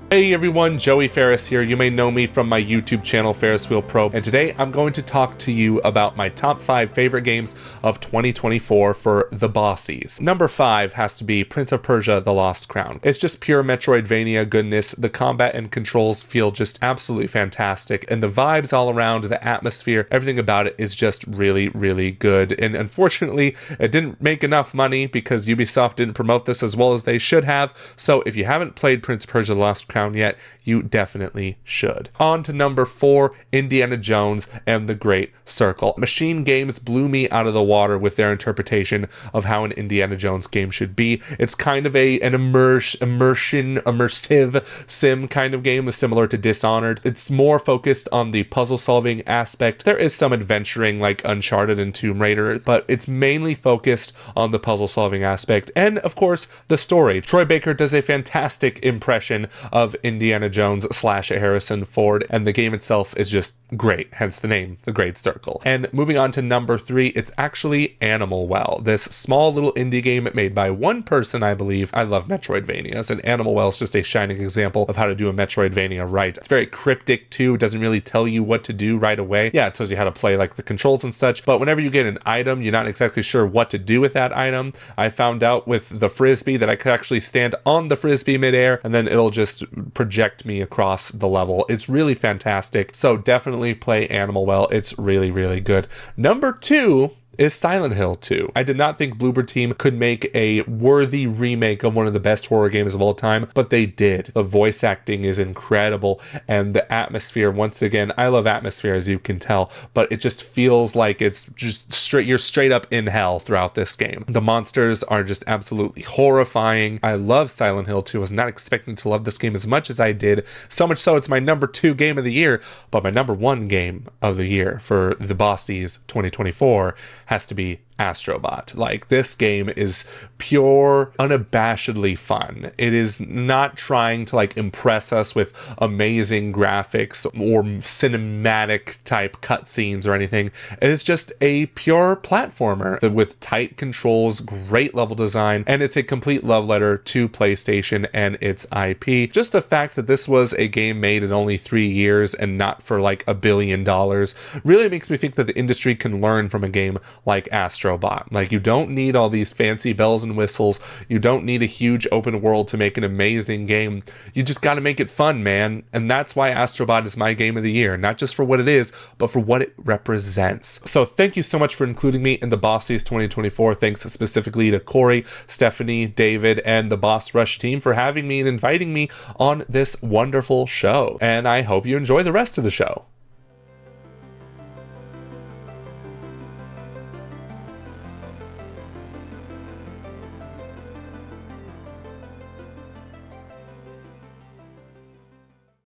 Hey everyone, Joey Ferris here. You may know me from my YouTube channel, FerrisWheelPro, and today I'm going to talk to you about my top 5 favorite games of 2024 for the Bossies. Number 5 has to be Prince of Persia: The Lost Crown. It's just pure Metroidvania goodness. The combat and controls feel just absolutely fantastic, and the vibes all around, the atmosphere, everything about it is just really, really good. And unfortunately, it didn't make enough money because Ubisoft didn't promote this as well as they should have. So if you haven't played Prince of Persia: The Lost Crown yet, you definitely should. On to number 4, Indiana Jones and the Great Circle. Machine Games blew me out of the water with their interpretation of how an Indiana Jones game should be. It's kind of an immersive sim kind of game, similar to Dishonored. It's more focused on the puzzle solving aspect. There is some adventuring like Uncharted and Tomb Raider, but it's mainly focused on the puzzle solving aspect and of course the story. Troy Baker does a fantastic impression of Indiana Jones / Harrison Ford, and the game itself is just great, hence the name, The Great Circle. And moving on to number 3, it's actually Animal Well, this small little indie game made by one person, I believe. I love Metroidvanias, and Animal Well is just a shining example of how to do a Metroidvania right. It's very cryptic too, it doesn't really tell you what to do right away. Yeah, it tells you how to play like the controls and such, but whenever you get an item, you're not exactly sure what to do with that item. I found out with the Frisbee that I could actually stand on the Frisbee midair, and then it'll just project me across the level. It's really fantastic, so definitely play Animal Well. It's really, really good. Number 2 is Silent Hill 2. I did not think Bloober Team could make a worthy remake of one of the best horror games of all time, but they did. The voice acting is incredible, and the atmosphere, once again, I love atmosphere as you can tell, but it just feels like it's just you're straight up in hell throughout this game. The monsters are just absolutely horrifying. I love Silent Hill 2. I was not expecting to love this game as much as I did, so much so it's my number 2 game of the year, but my number 1 game of the year for the Bossies 2024 has to be Astrobot. Like, this game is pure, unabashedly fun. It is not trying to like impress us with amazing graphics or cinematic type cutscenes or anything. It is just a pure platformer with tight controls, great level design, and it's a complete love letter to PlayStation and its IP. Just the fact that this was a game made in only 3 years and not for like $1 billion really makes me think that the industry can learn from a game like Astrobot. Like, you don't need all these fancy bells and whistles. You don't need a huge open world to make an amazing game. You just got to make it fun, man. And that's why Astrobot is my game of the year. Not just for what it is, but for what it represents. So thank you so much for including me in the Bossies 2024. Thanks specifically to Corey, Stephanie, David, and the Boss Rush team for having me and inviting me on this wonderful show. And I hope you enjoy the rest of the show.